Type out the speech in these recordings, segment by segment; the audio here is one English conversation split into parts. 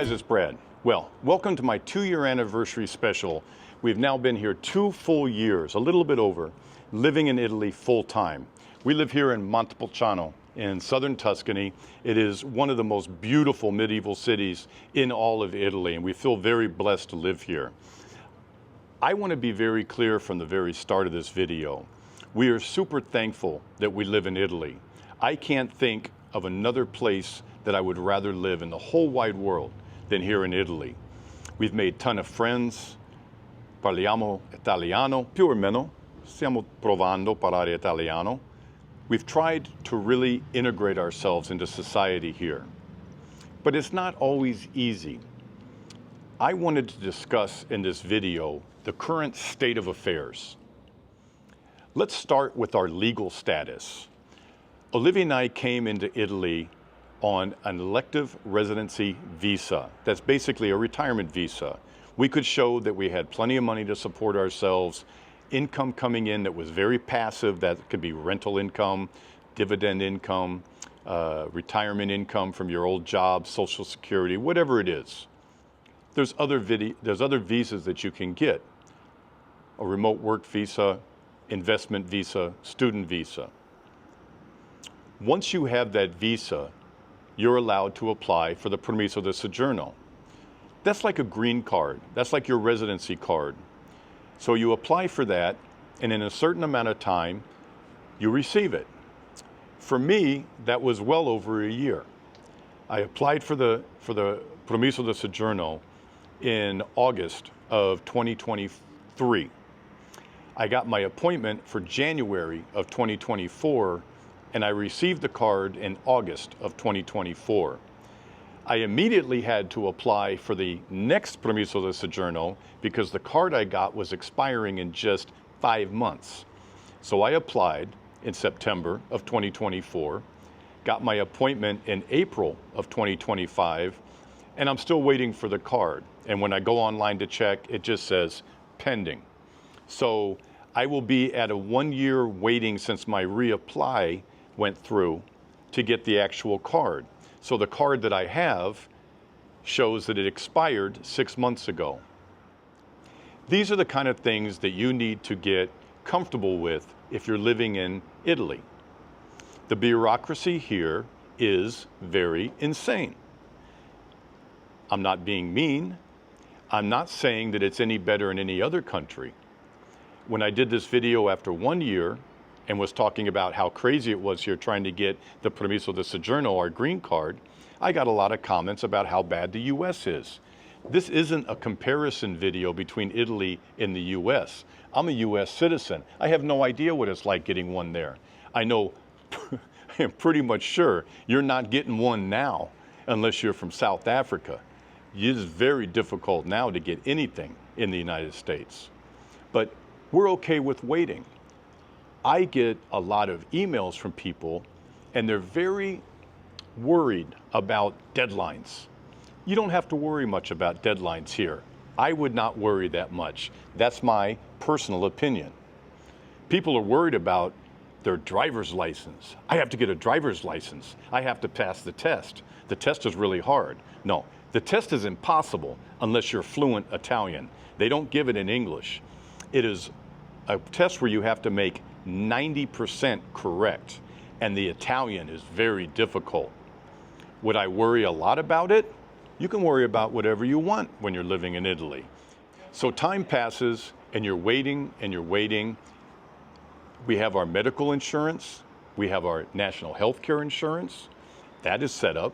guys, it's Brad. Well, welcome to my 2-year anniversary special. We've now been here 2 full years, a little bit over, living in Italy full time. We live here in Montepulciano in southern Tuscany. It is one of the most beautiful medieval cities in all of Italy, and we feel very blessed to live here. I want to be very clear from the very start of this video. We are super thankful that we live in Italy. I can't think of another place that I would rather live in the whole wide world than here in Italy. We've made a ton of friends. Parliamo italiano, più o meno. Stiamo provando a parlare italiano. We've tried to really integrate ourselves into society here. But it's not always easy. I wanted to discuss in this video the current state of affairs. Let's start with our legal status. Olivia and I came into Italy on an elective residency visa. That's basically a retirement visa. We could show that we had plenty of money to support ourselves, income coming in that was very passive, that could be rental income, dividend income, retirement income from your old job, Social Security, whatever it is. There's other visas that you can get. A remote work visa, investment visa, student visa. Once you have that visa, you're allowed to apply for the permesso di soggiorno. That's like a green card. That's like your residency card. So you apply for that, and in a certain amount of time, you receive it. For me, that was well over a year. I applied for the permesso di soggiorno in August of 2023. I got my appointment for January of 2024, and I received the card in August of 2024. I immediately had to apply for the next permesso di soggiorno because the card I got was expiring in just 5 months. So I applied in September of 2024, got my appointment in April of 2025, and I'm still waiting for the card. And when I go online to check, it just says pending. So I will be at a 1-year waiting since my reapply went through to get the actual card. So the card that I have shows that it expired 6 months ago. These are the kind of things that you need to get comfortable with if you're living in Italy. The bureaucracy here is very insane. I'm not being mean. I'm not saying that it's any better in any other country. When I did this video after 1 year and was talking about how crazy it was here trying to get the permesso di soggiorno, our green card, I got a lot of comments about how bad the US is. This isn't a comparison video between Italy and the US. I'm a US citizen. I have no idea what it's like getting one there. I know, I'm pretty much sure you're not getting one now unless you're from South Africa. It is very difficult now to get anything in the United States. But we're okay with waiting. I get a lot of emails from people, and they're very worried about deadlines. You don't have to worry much about deadlines here. I would not worry that much. That's my personal opinion. People are worried about their driver's license. I have to get a driver's license. I have to pass the test. The test is really hard. No, the test is impossible unless you're fluent Italian. They don't give it in English. It is a test where you have to make 90% correct, and the Italian is very difficult. Would I worry a lot about it? You can worry about whatever you want when you're living in Italy. So time passes, and you're waiting, and you're waiting. We have our medical insurance. We have our national health care insurance. That is set up.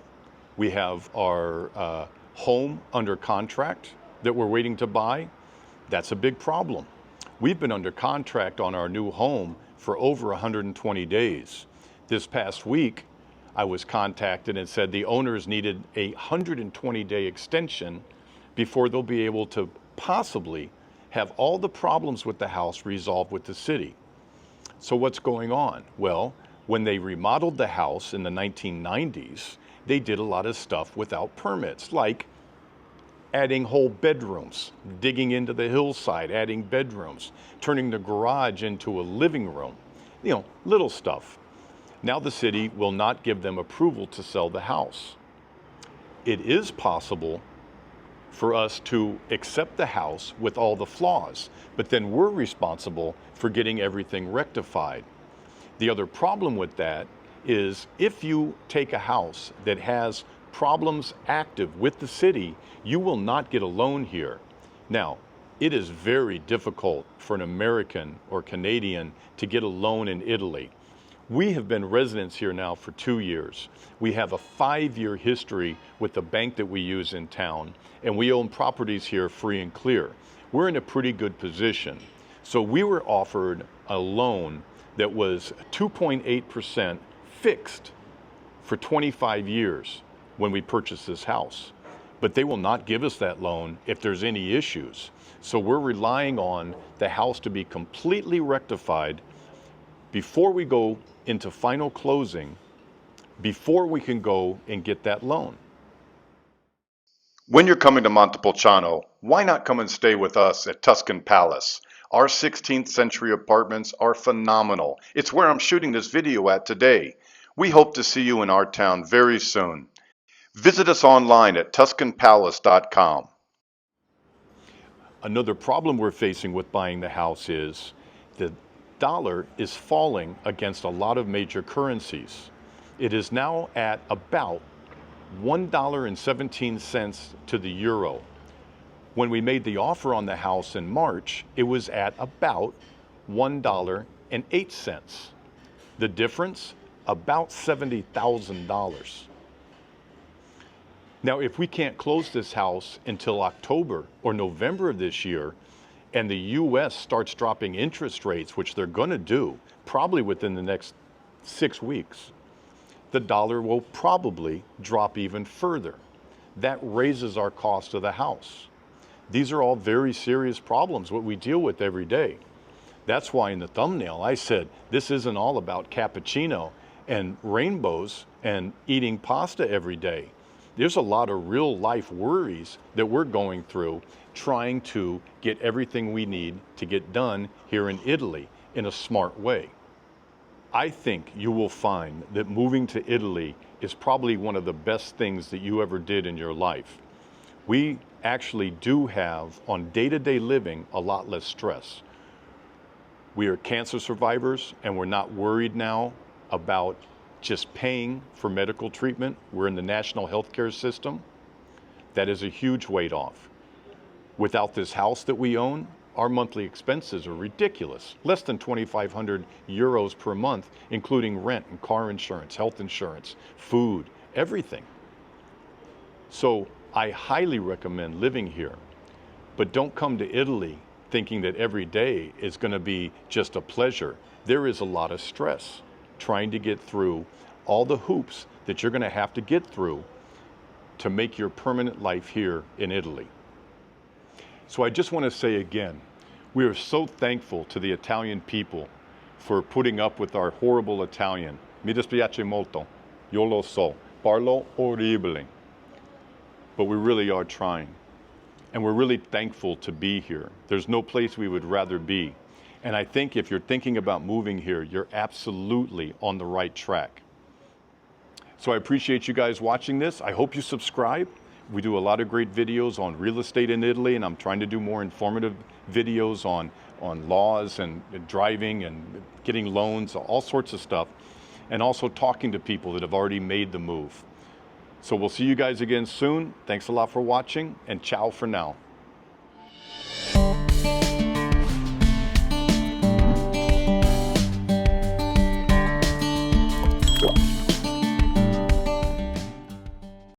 We have our home under contract that we're waiting to buy. That's a big problem. We've been under contract on our new home for over 120 days. This past week, I was contacted and said the owners needed a 120-day extension before they'll be able to possibly have all the problems with the house resolved with the city. So what's going on? Well, when they remodeled the house in the 1990s, they did a lot of stuff without permits, like adding whole bedrooms, digging into the hillside, adding bedrooms, turning the garage into a living room, little stuff. Now the city will not give them approval to sell the house. It is possible for us to accept the house with all the flaws, but then we're responsible for getting everything rectified. The other problem with that is if you take a house that has problems active with the city, you will not get a loan here. Now, it is very difficult for an American or Canadian to get a loan in Italy. We have been residents here now for 2 years. We have a 5-year history with the bank that we use in town, and we own properties here free and clear. We're in a pretty good position. So we were offered a loan that was 2.8% fixed for 25 years when we purchased this house. But they will not give us that loan if there's any issues. So we're relying on the house to be completely rectified before we go into final closing, before we can go and get that loan. When you're coming to Montepulciano, why not come and stay with us at Tuscan Palace? Our 16th century apartments are phenomenal. It's where I'm shooting this video at today. We hope to see you in our town very soon. Visit us online at tuscanpalace.com. Another problem we're facing with buying the house is the dollar is falling against a lot of major currencies. It is now at about $1.17 to the euro. When we made the offer on the house in March, it was at about $1.08. The difference, about $70,000. Now, if we can't close this house until October or November of this year, and the US starts dropping interest rates, which they're going to do probably within the next 6 weeks, the dollar will probably drop even further. That raises our cost of the house. These are all very serious problems, what we deal with every day. That's why in the thumbnail I said, this isn't all about cappuccino and rainbows and eating pasta every day. There's a lot of real life worries that we're going through trying to get everything we need to get done here in Italy in a smart way. I think you will find that moving to Italy is probably one of the best things that you ever did in your life. We actually do have, on day-to-day living, a lot less stress. We are cancer survivors, and we're not worried now about just paying for medical treatment. We're in the national healthcare system. That is a huge weight off. Without this house that we own, our monthly expenses are ridiculous. Less than 2,500 euros per month, including rent and car insurance, health insurance, food, everything. So I highly recommend living here, but don't come to Italy thinking that every day is going to be just a pleasure. There is a lot of stress trying to get through all the hoops that you're going to have to get through to make your permanent life here in Italy. So I just want to say again, we are so thankful to the Italian people for putting up with our horrible Italian. Mi dispiace molto, io lo so, parlo orribile. But we really are trying. And we're really thankful to be here. There's no place we would rather be. And I think if you're thinking about moving here, you're absolutely on the right track. So I appreciate you guys watching this. I hope you subscribe. We do a lot of great videos on real estate in Italy, and I'm trying to do more informative videos on laws and driving and getting loans, all sorts of stuff, and also talking to people that have already made the move. So we'll see you guys again soon. Thanks a lot for watching, and ciao for now.